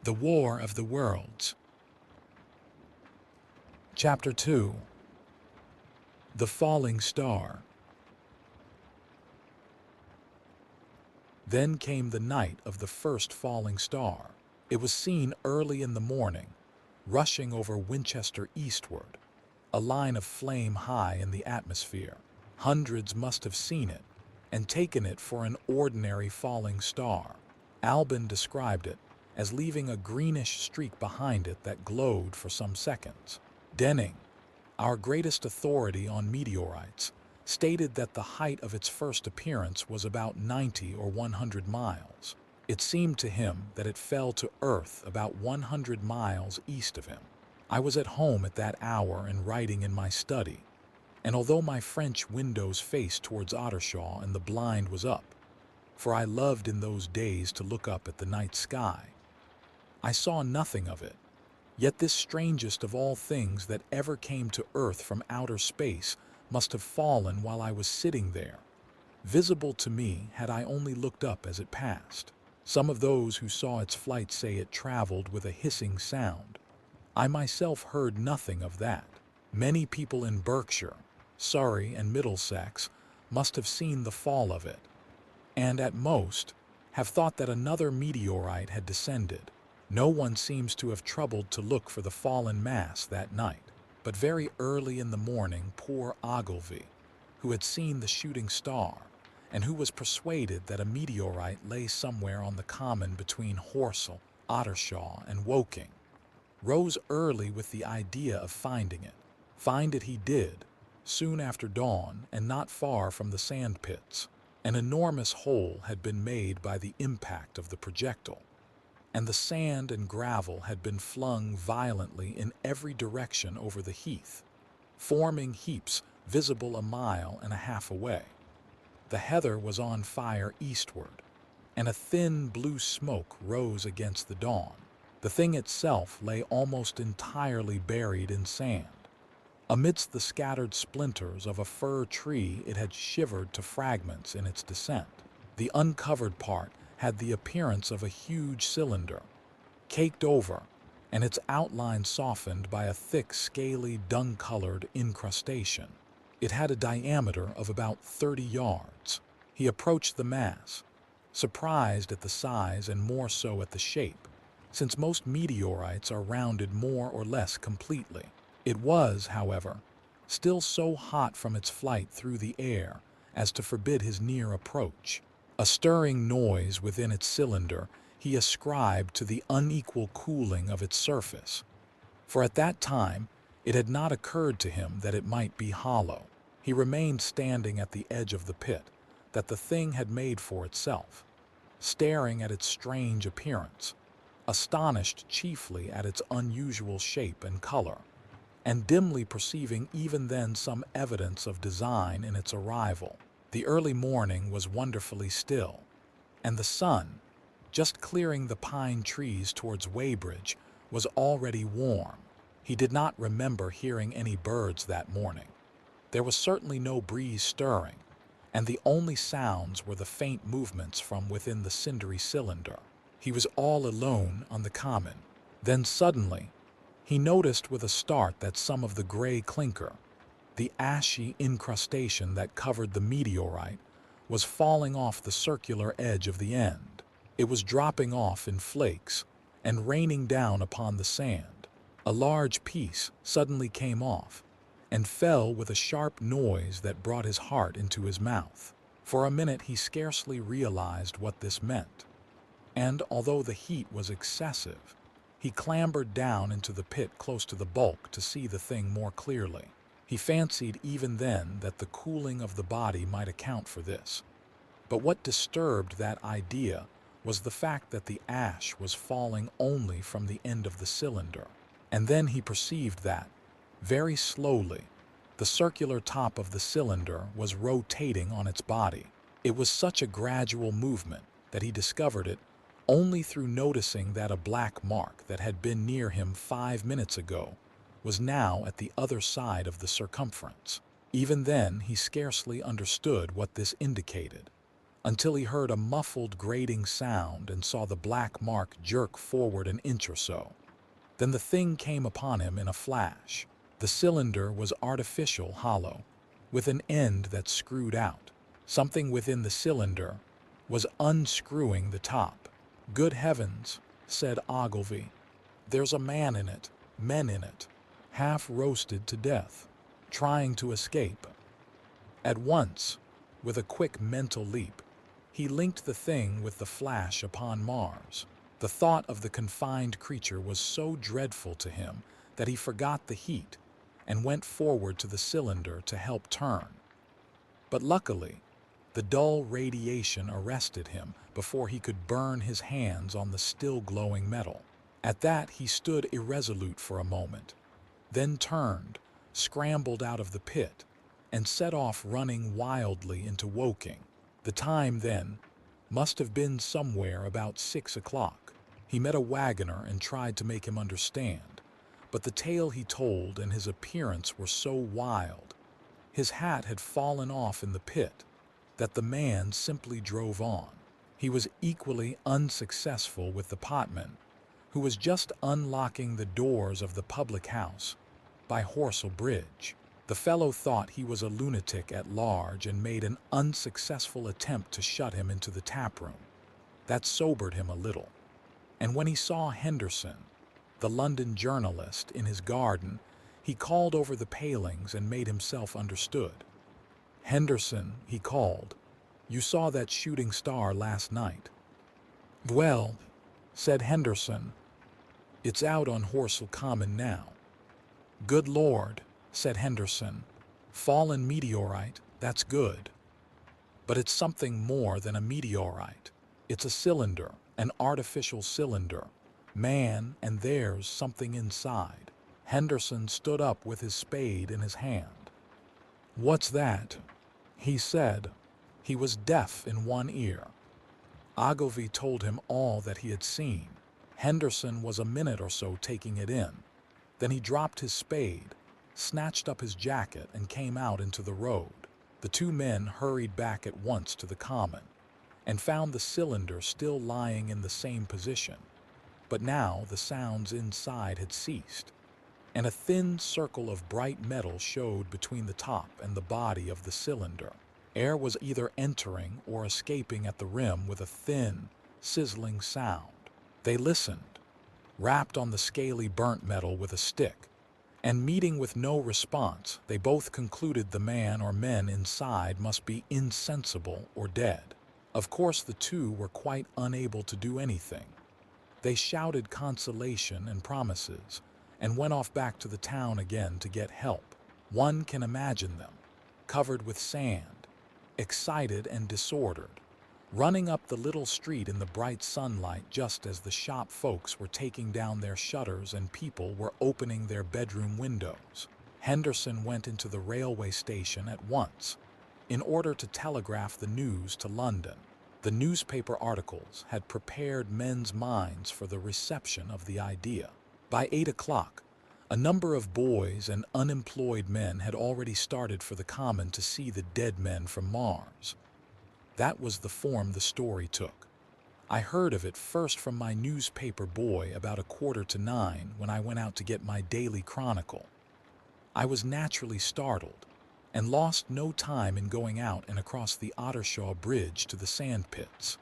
The War of the Worlds. Chapter 2. The Falling Star. Then came the night of the first falling star. It was seen early in the morning, rushing over Winchester eastward, a line of flame high in the atmosphere. Hundreds must have seen it and taken it for an ordinary falling star. Albin described it as leaving a greenish streak behind it that glowed for some seconds. Denning, our greatest authority on meteorites, stated that the height of its first appearance was about 90 or 100 miles. It seemed to him that it fell to Earth about 100 miles east of him. I was at home at that hour and writing in my study, and although my French windows faced towards Ottershaw and the blind was up, for I loved in those days to look up at the night sky, I saw nothing of it. Yet this strangest of all things that ever came to Earth from outer space must have fallen while I was sitting there, visible to me had I only looked up as it passed. Some of those who saw its flight say it traveled with a hissing sound. I myself heard nothing of that. Many people in Berkshire, Surrey, and Middlesex must have seen the fall of it, and at most have thought that another meteorite had descended. No one seems to have troubled to look for the fallen mass that night. But very early in the morning, poor Ogilvy, who had seen the shooting star, and who was persuaded that a meteorite lay somewhere on the common between Horsell, Ottershaw, and Woking, rose early with the idea of finding it. Find it he did, soon after dawn and not far from the sand pits. An enormous hole had been made by the impact of the projectile, and the sand and gravel had been flung violently in every direction over the heath, forming heaps visible a mile and a half away. The heather was on fire eastward, and a thin blue smoke rose against the dawn. The thing itself lay almost entirely buried in sand. Amidst the scattered splinters of a fir tree it had shivered to fragments in its descent. The uncovered part had the appearance of a huge cylinder, caked over, and its outline softened by a thick, scaly, dung-colored incrustation. It had a diameter of about 30 yards. He approached the mass, surprised at the size and more so at the shape, since most meteorites are rounded more or less completely. It was, however, still so hot from its flight through the air as to forbid his near approach. A stirring noise within its cylinder he ascribed to the unequal cooling of its surface, for at that time it had not occurred to him that it might be hollow. He remained standing at the edge of the pit that the thing had made for itself, staring at its strange appearance, astonished chiefly at its unusual shape and color, and dimly perceiving even then some evidence of design in its arrival. The early morning was wonderfully still, and the sun, just clearing the pine trees towards Weybridge, was already warm. He did not remember hearing any birds that morning. There was certainly no breeze stirring, and the only sounds were the faint movements from within the cindery cylinder. He was all alone on the common. Then suddenly, he noticed with a start that some of the gray clinker, the ashy incrustation that covered the meteorite, was falling off the circular edge of the end. It was dropping off in flakes and raining down upon the sand. A large piece suddenly came off and fell with a sharp noise that brought his heart into his mouth. For a minute he scarcely realized what this meant, and although the heat was excessive, he clambered down into the pit close to the bulk to see the thing more clearly. He fancied even then that the cooling of the body might account for this. But what disturbed that idea was the fact that the ash was falling only from the end of the cylinder. And then he perceived that, very slowly, the circular top of the cylinder was rotating on its body. It was such a gradual movement that he discovered it only through noticing that a black mark that had been near him 5 minutes ago was now at the other side of the circumference. Even then he scarcely understood what this indicated, until he heard a muffled grating sound and saw the black mark jerk forward an inch or so. Then the thing came upon him in a flash. The cylinder was artificial hollow, with an end that screwed out. Something within the cylinder was unscrewing the top. "Good heavens," said Ogilvy. "There's a man in it, men in it, half roasted to death, trying to escape." At once, with a quick mental leap, he linked the thing with the flash upon Mars. The thought of the confined creature was so dreadful to him that he forgot the heat and went forward to the cylinder to help turn. But luckily, the dull radiation arrested him before he could burn his hands on the still glowing metal. At that, he stood irresolute for a moment, then turned, scrambled out of the pit, and set off running wildly into Woking. The time then must have been somewhere about 6 o'clock. He met a wagoner and tried to make him understand, but the tale he told and his appearance were so wild, his hat had fallen off in the pit, that the man simply drove on. He was equally unsuccessful with the potman, who was just unlocking the doors of the public house by Horsell Bridge. The fellow thought he was a lunatic at large and made an unsuccessful attempt to shut him into the taproom. That sobered him a little, and when he saw Henderson, the London journalist, in his garden, he called over the palings and made himself understood. "Henderson," he called, "you saw that shooting star last night?" "Well," said Henderson, "it's out on Horsell Common now." "Good Lord," said Henderson, "fallen meteorite, that's good. But it's something more than a meteorite. It's a cylinder, an artificial cylinder. Man, and there's something inside." Henderson stood up with his spade in his hand. "What's that?" he said. He was deaf in one ear. Ogilvy told him all that he had seen. Henderson was a minute or so taking it in. Then he dropped his spade, snatched up his jacket, and came out into the road. The two men hurried back at once to the common, and found the cylinder still lying in the same position. But now the sounds inside had ceased, and a thin circle of bright metal showed between the top and the body of the cylinder. Air was either entering or escaping at the rim with a thin, sizzling sound. They listened, rapped on the scaly burnt metal with a stick, and meeting with no response, they both concluded the man or men inside must be insensible or dead. Of course, the two were quite unable to do anything. They shouted consolation and promises, and went off back to the town again to get help. One can imagine them, covered with sand, excited and disordered, running up the little street in the bright sunlight just as the shop folks were taking down their shutters and people were opening their bedroom windows. Henderson went into the railway station at once, in order to telegraph the news to London. The newspaper articles had prepared men's minds for the reception of the idea. By 8 o'clock, a number of boys and unemployed men had already started for the common to see the dead men from Mars. That was the form the story took. I heard of it first from my newspaper boy about 8:45 when I went out to get my daily chronicle. I was naturally startled, and lost no time in going out and across the Ottershaw Bridge to the sand pits.